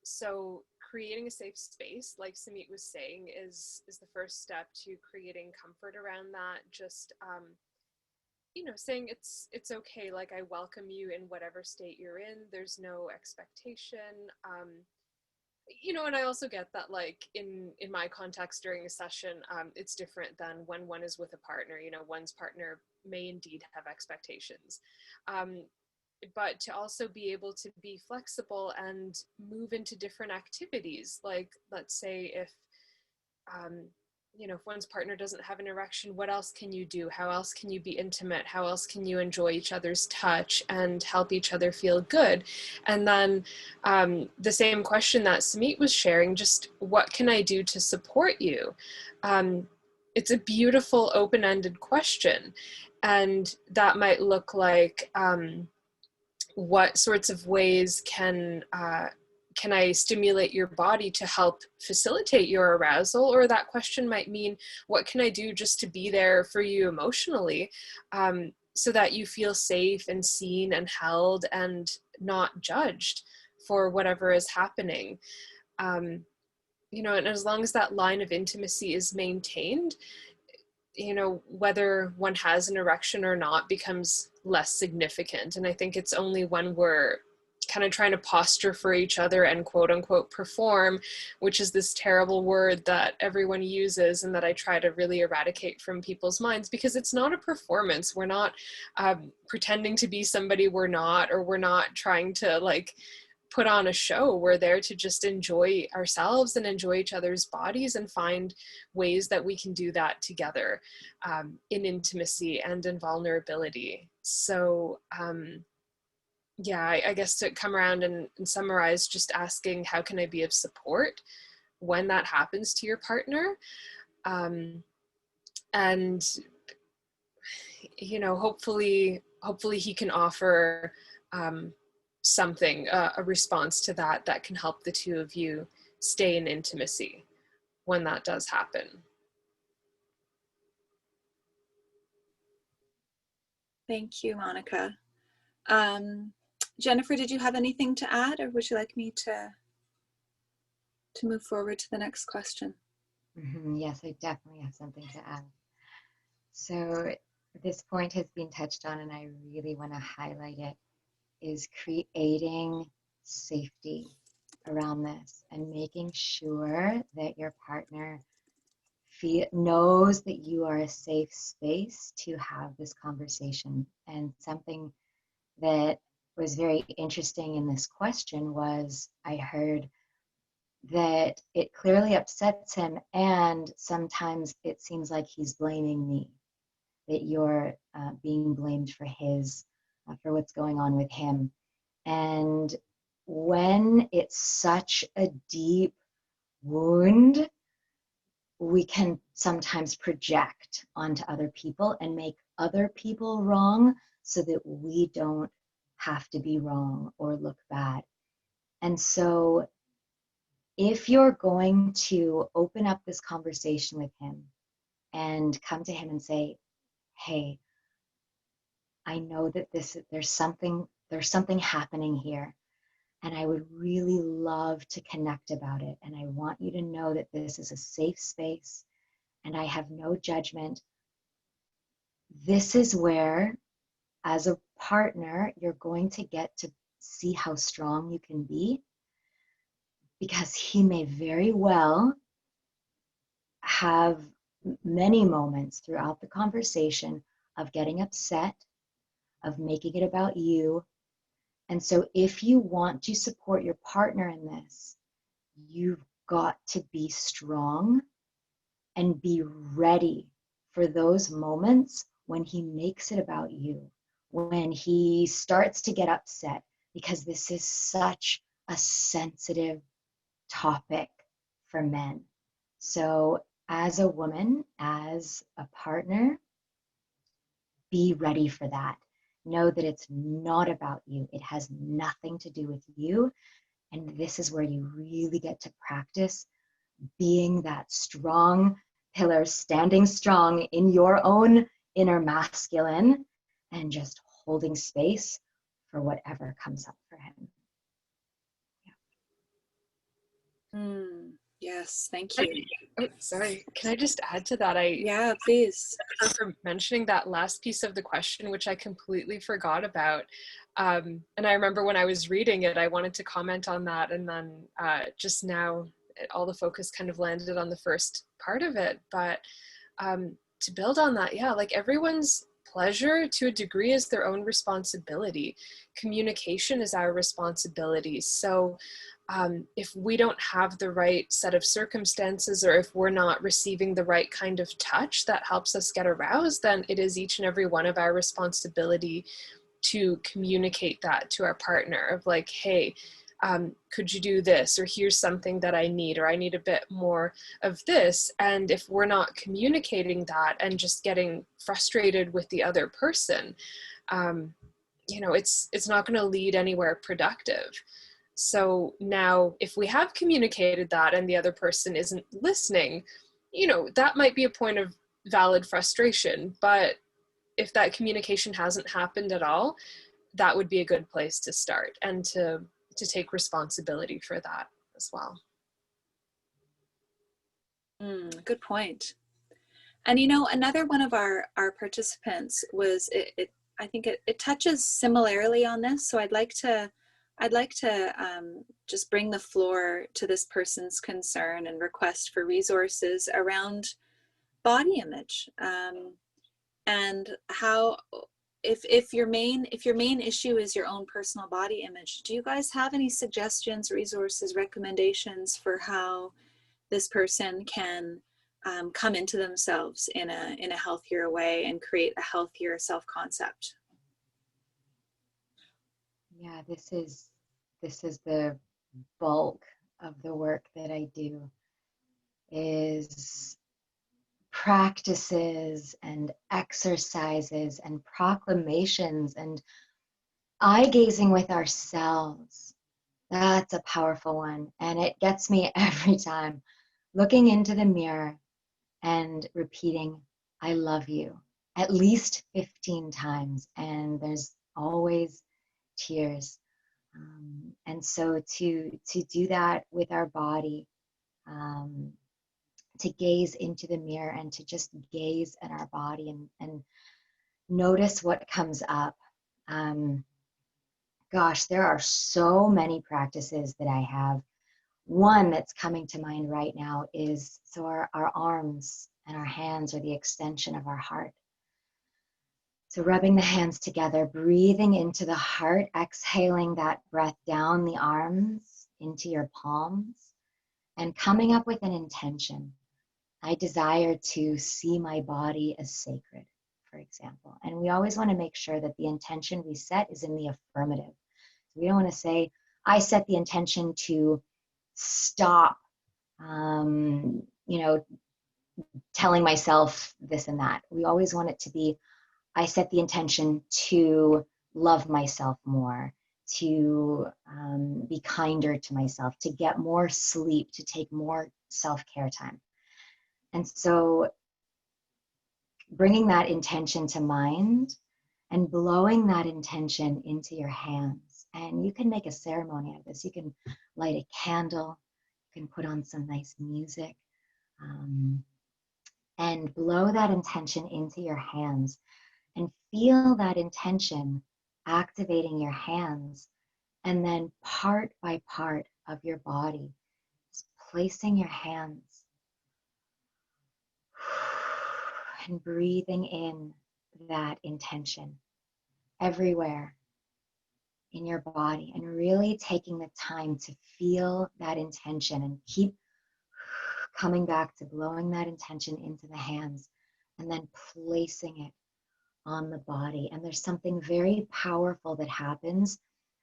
So creating a safe space, like Sumeet was saying, is the first step to creating comfort around that. Just saying it's okay, like I welcome you in whatever state you're in. There's no expectation. And I also get that, like in my context during a session, it's different than when one is with a partner. One's partner may indeed have expectations. But to also be able to be flexible and move into different activities. Like, let's say if one's partner doesn't have an erection, what else can you do? How else can you be intimate? How else can you enjoy each other's touch and help each other feel good? And then the same question that Sumeet was sharing, just what can I do to support you? It's a beautiful open-ended question. And that might look like, what sorts of ways can I stimulate your body to help facilitate your arousal? Or that question might mean, what can I do just to be there for you emotionally, so that you feel safe and seen and held and not judged for whatever is happening? And as long as that line of intimacy is maintained, whether one has an erection or not becomes less significant. And I think it's only when we're kind of trying to posture for each other and quote unquote perform, which is this terrible word that everyone uses and that I try to really eradicate from people's minds, because it's not a performance. We're not pretending to be somebody we're not, or we're not trying to put on a show. We're there to just enjoy ourselves and enjoy each other's bodies and find ways that we can do that together, in intimacy and in vulnerability. So I guess to come around and summarize, just asking, how can I be of support when that happens to your partner? And hopefully he can offer something, a response to that can help the two of you stay in intimacy when that does happen. Thank you, Monica. Jennifer, did you have anything to add, or would you like me to move forward to the next question? Yes, I definitely have something to add. So this point has been touched on, and I really want to highlight it, is creating safety around this and making sure that your partner knows that you are a safe space to have this conversation. And something that was very interesting in this question was, I heard that it clearly upsets him, and sometimes it seems like he's blaming me, that you're being blamed for for what's going on with him. And when it's such a deep wound, we can sometimes project onto other people and make other people wrong so that we don't have to be wrong or look bad. And so if you're going to open up this conversation with him and come to him and say, hey, I know that there's something happening here, and I would really love to connect about it. And I want you to know that this is a safe space and I have no judgment. This is where, as a partner, you're going to get to see how strong you can be, because he may very well have many moments throughout the conversation of getting upset, of making it about you. And so if you want to support your partner in this, you've got to be strong and be ready for those moments when he makes it about you, when he starts to get upset, because this is such a sensitive topic for men. So as a woman, as a partner, be ready for that. Know that it's not about you. It has nothing to do with you. And this is where you really get to practice being that strong pillar, standing strong in your own inner masculine and just holding space for whatever comes up for him. Yes, thank you. Oh, sorry. Can I just add to that? Yeah, please. For mentioning that last piece of the question, which I completely forgot about. And I remember when I was reading it, I wanted to comment on that. And then just now, all the focus kind of landed on the first part of it. But to build on that, yeah, like everyone's pleasure to a degree is their own responsibility. Communication is our responsibility. So if we don't have the right set of circumstances, or if we're not receiving the right kind of touch that helps us get aroused, then it is each and every one of our responsibility to communicate that to our partner of like, hey, could you do this? Or here's something that I need, or I need a bit more of this. And if we're not communicating that and just getting frustrated with the other person, it's not going to lead anywhere productive. So now if we have communicated that and the other person isn't listening, that might be a point of valid frustration. But if that communication hasn't happened at all, that would be a good place to start and to take responsibility for that as well. Good point. And another one of our participants was I think it touches similarly on this. So I'd like to just bring the floor to this person's concern and request for resources around body image, and how if your main issue is your own personal body image, do you guys have any suggestions, resources, recommendations for how this person can come into themselves in a healthier way and create a healthier self-concept? Yeah, this is the bulk of the work that I do, is practices and exercises and proclamations and eye gazing with ourselves. That's a powerful one, and it gets me every time. Looking into the mirror and repeating, I love you, at least 15 times, and there's always tears. And so to do that with our body, to gaze into the mirror and to just gaze at our body and notice what comes up. Gosh, there are so many practices that I have. One that's coming to mind right now is, so our arms and our hands are the extension of our heart. So rubbing the hands together, breathing into the heart, exhaling that breath down the arms into your palms, and coming up with an intention. I desire to see my body as sacred, for example. And we always want to make sure that the intention we set is in the affirmative. We don't want to say, I set the intention to stop, telling myself this and that. We always want it to be, I set the intention to love myself more, to be kinder to myself, to get more sleep, to take more self-care time. And so bringing that intention to mind and blowing that intention into your hands. And you can make a ceremony out of this. You can light a candle, you can put on some nice music, and blow that intention into your hands and feel that intention activating your hands. And then part by part of your body, just placing your hands and breathing in that intention everywhere in your body, and really taking the time to feel that intention and keep coming back to blowing that intention into the hands and then placing it on the body. And there's something very powerful that happens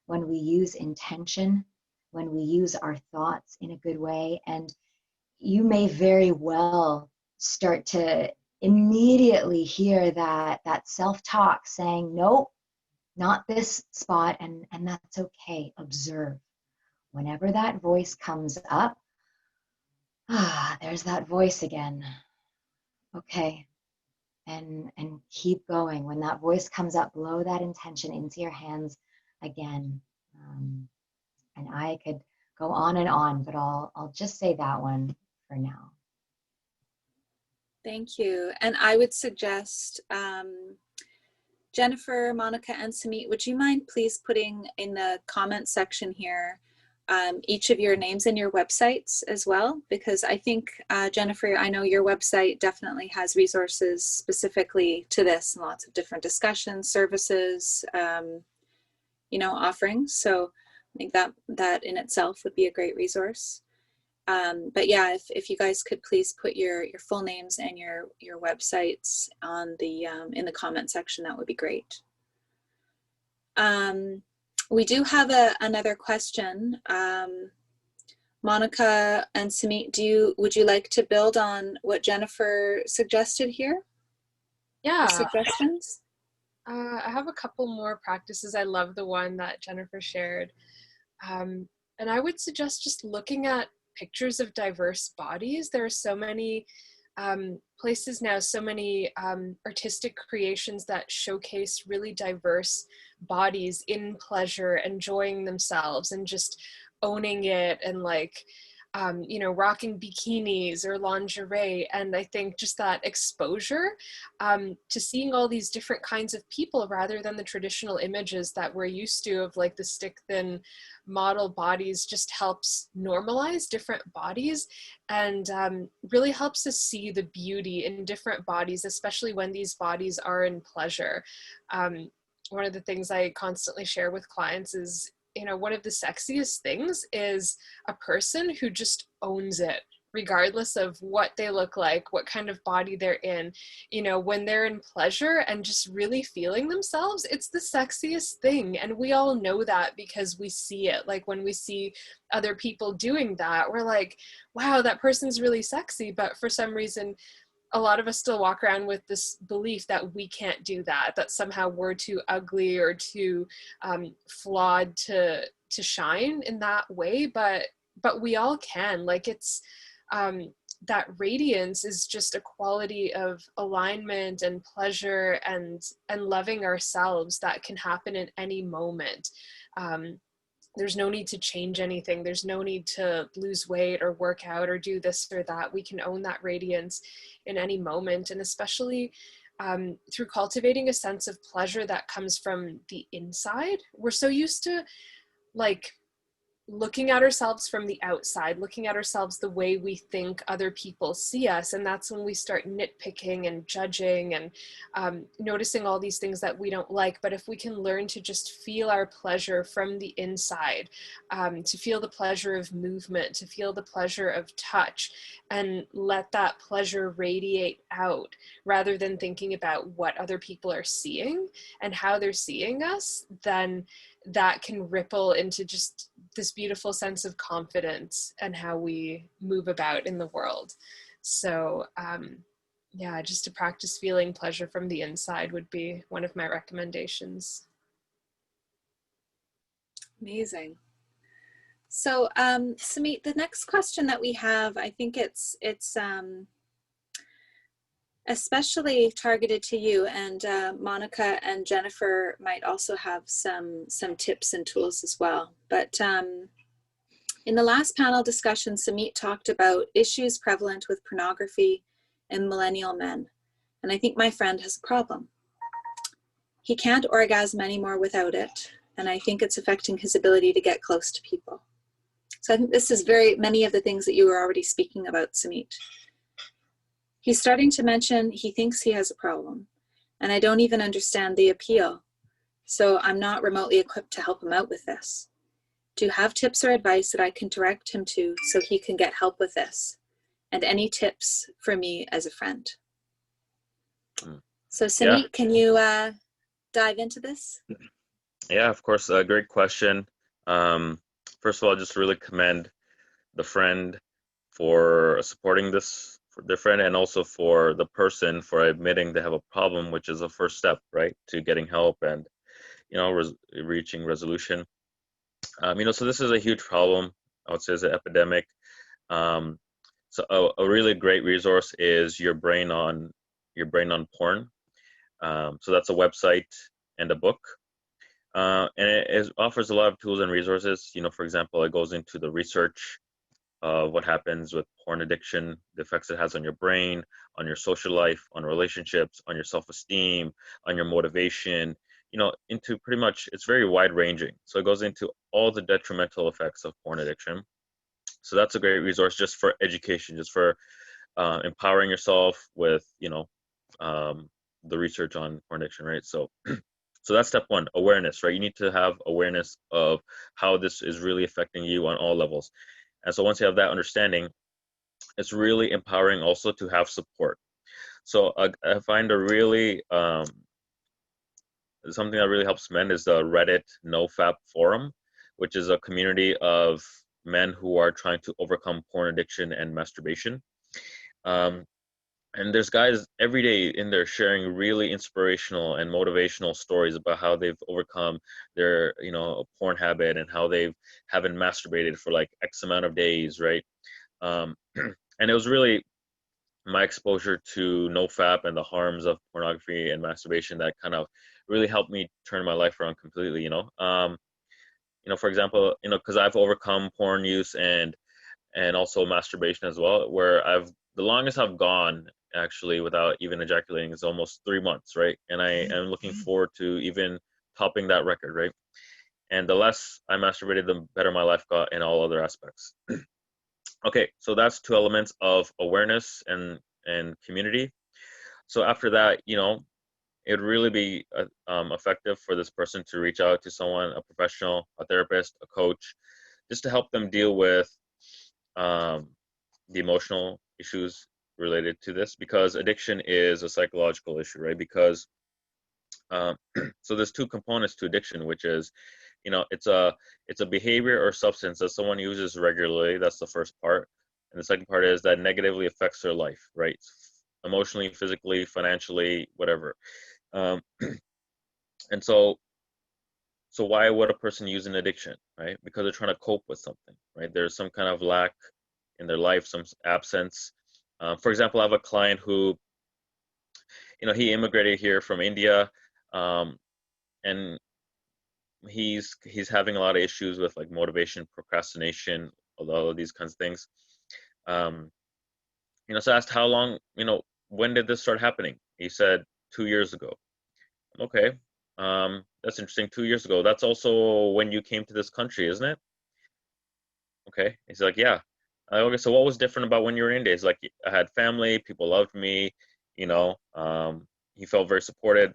when we use intention, when we use our thoughts in a good way. And you may very well start to immediately hear that self-talk saying, nope, not this spot, and that's okay. Observe whenever that voice comes up, there's that voice again. Okay. And keep going. When that voice comes up, blow that intention into your hands again. And I could go on and on, but I'll just say that one for now. Thank you. And I would suggest, Jennifer, Monica, and Sumeet, would you mind please putting in the comment section here each of your names and your websites as well? Because I think, Jennifer, I know your website definitely has resources specifically to this, and lots of different discussions, services, offerings. So I think that in itself would be a great resource. But yeah, if you guys could please put your full names and your websites on the in the comment section, that would be great. We do have another question. Monica and Sumeet, would you like to build on what Jennifer suggested here? Yeah. Or suggestions? I have a couple more practices. I love the one that Jennifer shared. And I would suggest just looking at pictures of diverse bodies. There are so many places now, so many artistic creations that showcase really diverse bodies in pleasure, enjoying themselves and just owning it, and rocking bikinis or lingerie. And I think just that exposure to seeing all these different kinds of people rather than the traditional images that we're used to of like the stick thin model bodies just helps normalize different bodies and really helps us see the beauty in different bodies, especially when these bodies are in pleasure. One of the things I constantly share with clients is, one of the sexiest things is a person who just owns it, regardless of what they look like, what kind of body they're in. When they're in pleasure and just really feeling themselves, it's the sexiest thing. And we all know that because we see it. Like when we see other people doing that, we're like, wow, that person's really sexy. But for some reason, a lot of us still walk around with this belief that we can't do that, that somehow we're too ugly or too flawed to shine in that way. But we all can. Like it's that radiance is just a quality of alignment and pleasure and loving ourselves that can happen in any moment. There's no need to change anything. There's no need to lose weight or work out or do this or that. We can own that radiance in any moment. And especially through cultivating a sense of pleasure that comes from the inside. We're so used to looking at ourselves from the outside, looking at ourselves the way we think other people see us. And that's when we start nitpicking and judging and noticing all these things that we don't like. But if we can learn to just feel our pleasure from the inside, to feel the pleasure of movement, to feel the pleasure of touch, and let that pleasure radiate out rather than thinking about what other people are seeing and how they're seeing us, then that can ripple into just this beautiful sense of confidence and how we move about in the world. So just to practice feeling pleasure from the inside would be one of my recommendations. Amazing. So Sumeet, the next question that we have, I think it's especially targeted to you, and Monica and Jennifer might also have some tips and tools as well. But in the last panel discussion, Sumeet talked about issues prevalent with pornography in millennial men. And I think my friend has a problem. He can't orgasm anymore without it. And I think it's affecting his ability to get close to people. So I think this is very many of the things that you were already speaking about, Sumeet. He's starting to mention he thinks he has a problem, and I don't even understand the appeal. So I'm not remotely equipped to help him out with this. Do you have tips or advice that I can direct him to so he can get help with this? And any tips for me as a friend? So Sumeet, Can you dive into this? Yeah, of course. Great question. First of all, just really commend the friend for supporting this, for their friend, and also for the person for admitting they have a problem, which is a first step, right, to getting help and, reaching resolution. So this is a huge problem. I would say it's an epidemic. So a really great resource is your brain on porn. So that's a website and a book. And it offers a lot of tools and resources. For example, it goes into the research of what happens with porn addiction, the effects it has on your brain, on your social life, on relationships, on your self-esteem, on your motivation, into pretty much, it's very wide ranging. So it goes into all the detrimental effects of porn addiction. So that's a great resource just for education, just for empowering yourself with, the research on porn addiction, right? So so that's step one, awareness, right? You need to have awareness of how this is really affecting you on all levels. And so once you have that understanding, it's really empowering also to have support. So I find something that really helps men is the Reddit NoFap forum, which is a community of men who are trying to overcome porn addiction and masturbation. And there's guys every day in there sharing really inspirational and motivational stories about how they've overcome their, porn habit and how they haven't masturbated for like X amount of days, right? And it was really my exposure to NoFap and the harms of pornography and masturbation that kind of really helped me turn my life around completely, for example, because I've overcome porn use and also masturbation as well, where the longest I've gone actually without even ejaculating is almost 3 months, right? And I am looking forward to even topping that record, right? And the less I masturbated, the better my life got in all other aspects. Okay, so that's 2 elements of awareness and community. So after that, it'd really be effective for this person to reach out to someone, a professional, a therapist, a coach, just to help them deal with the emotional issues related to this, because addiction is a psychological issue, right? Because so there's 2 components to addiction, which is, it's a behavior or substance that someone uses regularly. That's the first part. And the second part is that negatively affects their life, right? Emotionally, physically, financially, whatever. And so why would a person use an addiction, right? Because they're trying to cope with something, right? There's some kind of lack in their life, some absence. For example, I have a client who, he immigrated here from India, and he's having a lot of issues with like motivation, procrastination, all of these kinds of things. So I asked how long, when did this start happening? He said 2 years ago. Okay, that's interesting. 2 years ago. That's also when you came to this country, isn't it? Okay. He's like, yeah. Okay, so what was different about when you were in India? He's like, I had family, people loved me, he felt very supported.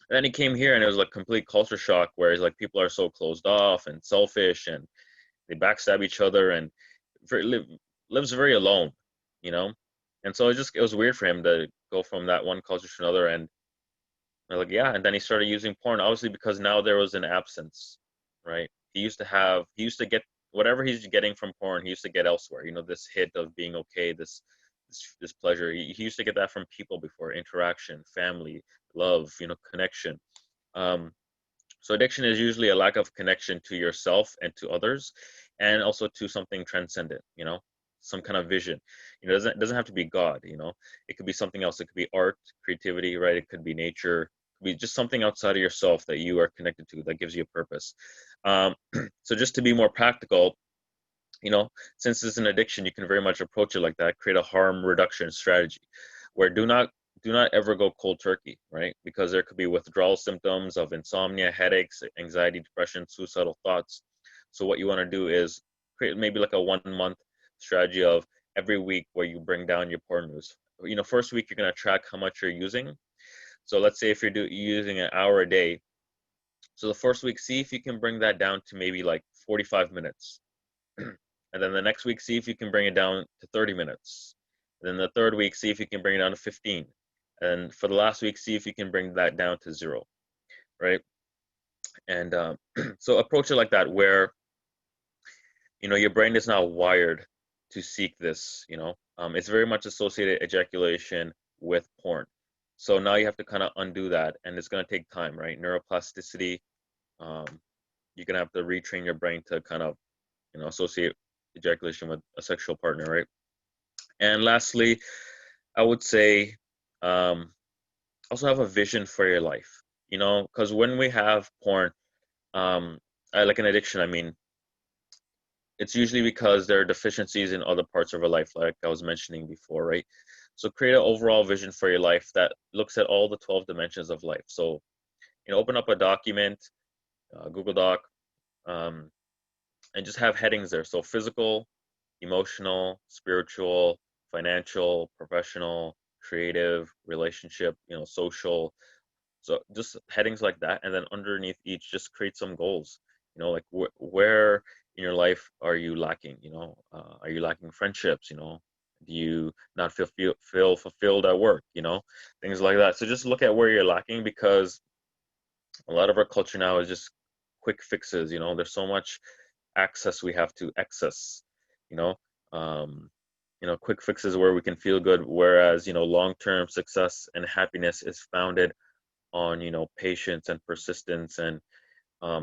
And then he came here and it was like complete culture shock, where he's like, people are so closed off and selfish and they backstab each other and lives very alone, you know? And so it was weird for him to go from that one culture to another. And they're like, yeah. And then he started using porn, obviously, because now there was an absence, right? He used to get whatever he's getting from porn, he used to get elsewhere, this hit of being okay, this pleasure. He used to get that from people before, interaction, family, love, connection. So addiction is usually a lack of connection to yourself and to others, and also to something transcendent, some kind of vision. It doesn't have to be God, it could be something else. It could be art, creativity, right? It could be nature, it could be just something outside of yourself that you are connected to that gives you a purpose. So just to be more practical, since it's an addiction, you can very much approach it like that. Create a harm reduction strategy where do not ever go cold turkey, right? Because there could be withdrawal symptoms of insomnia, headaches, anxiety, depression, suicidal thoughts. So what you want to do is create maybe like a 1 month strategy of every week where you bring down your porn use. First week, you're going to track how much you're using. So let's say if you're using an hour a day, so the first week, see if you can bring that down to maybe like 45 minutes. And then the next week, see if you can bring it down to 30 minutes. And then the third week, see if you can bring it down to 15. And for the last week, see if you can bring that down to 0, right? And so approach it like that, where, your brain is now wired to seek this, it's very much associated ejaculation with porn. So now you have to kind of undo that, and it's going to take time, right? Neuroplasticity, you're gonna have to retrain your brain to kind of, associate ejaculation with a sexual partner, right? And lastly, I would say also have a vision for your life, because when we have porn, like an addiction, I mean, it's usually because there are deficiencies in other parts of our life, like I was mentioning before, right? So create an overall vision for your life that looks at all the 12 dimensions of life. So, open up a document, Google Doc, and just have headings there. So physical, emotional, spiritual, financial, professional, creative, relationship, social. So just headings like that. And then underneath each, just create some goals, like where in your life are you lacking? Are you lacking friendships? Do you not feel fulfilled at work? Things like that. So just look at where you're lacking, because a lot of our culture now is just quick fixes. There's so much access we have to access. Quick fixes where we can feel good, whereas long-term success and happiness is founded on patience and persistence, and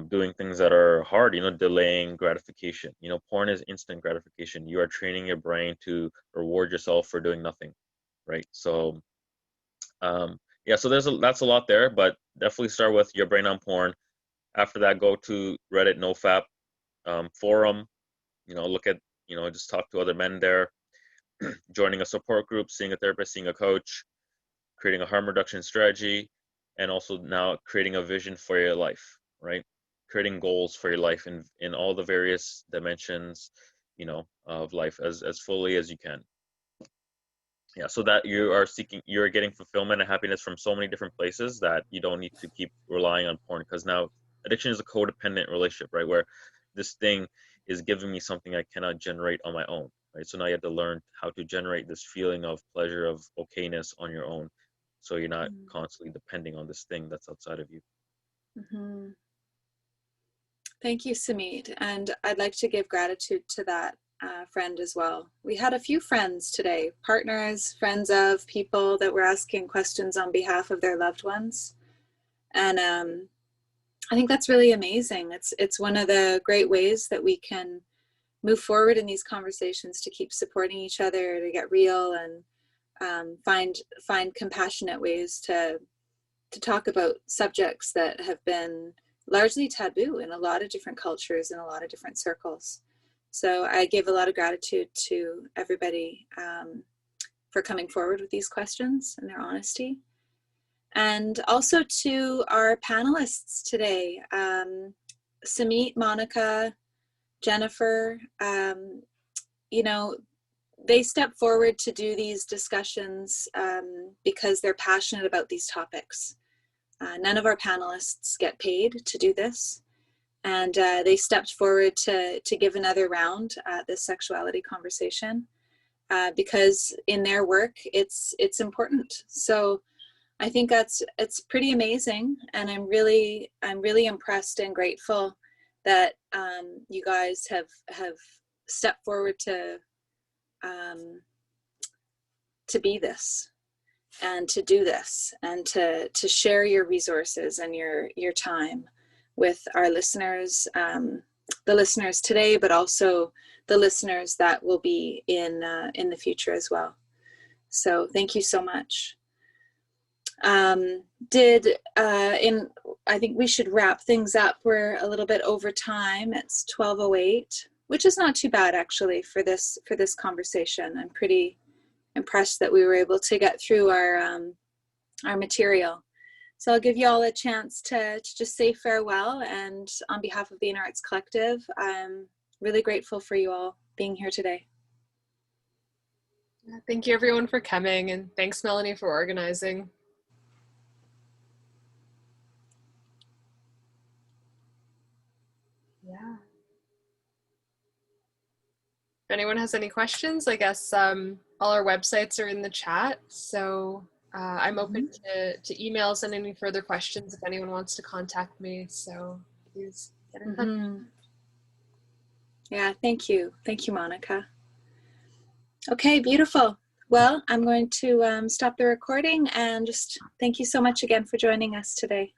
doing things that are hard, delaying gratification. Porn is instant gratification. You are training your brain to reward yourself for doing nothing, right? So yeah, so that's a lot there, but definitely start with your brain on porn. After that, go to Reddit NoFap forum, look at, just talk to other men there, joining a support group, seeing a therapist, seeing a coach, creating a harm reduction strategy, and also now creating a vision for your life, right? Creating goals for your life in all the various dimensions, of life as fully as you can. Yeah, so that you're getting fulfillment and happiness from so many different places that you don't need to keep relying on porn, because now addiction is a codependent relationship, right? Where this thing is giving me something I cannot generate on my own, right? So now you have to learn how to generate this feeling of pleasure, of okayness on your own. So you're not constantly depending on this thing that's outside of you. Mm-hmm. Thank you, Sumeet. And I'd like to give gratitude to that friend as well. We had a few friends today, partners, friends of people that were asking questions on behalf of their loved ones. And I think that's really amazing. It's one of the great ways that we can move forward in these conversations, to keep supporting each other, to get real, and find compassionate ways to talk about subjects that have been largely taboo in a lot of different cultures, in a lot of different circles. So I give a lot of gratitude to everybody for coming forward with these questions and their honesty. And also to our panelists today, Sumeet, Monica, Jennifer, they step forward to do these discussions because they're passionate about these topics. None of our panelists get paid to do this. And they stepped forward to give another round at this sexuality conversation because in their work, it's important. So I think it's pretty amazing. And I'm really impressed and grateful that you guys have stepped forward to be this, and to do this, and to share your resources and your time with our listeners, the listeners today, but also the listeners that will be in the future as well. So thank you so much. I think we should wrap things up. We're a little bit over time. It's 12:08, which is not too bad actually for this conversation. I'm pretty impressed that we were able to get through our material. So I'll give you all a chance to just say farewell. And on behalf of the Inner Arts Collective, I'm really grateful for you all being here today. Thank you everyone for coming, and thanks Melanie for organizing. Yeah. If anyone has any questions, I guess all our websites are in the chat. So I'm open to emails and any further questions if anyone wants to contact me. So please get in touch. Yeah, thank you. Thank you, Monica. Okay, beautiful. Well, I'm going to stop the recording and just thank you so much again for joining us today.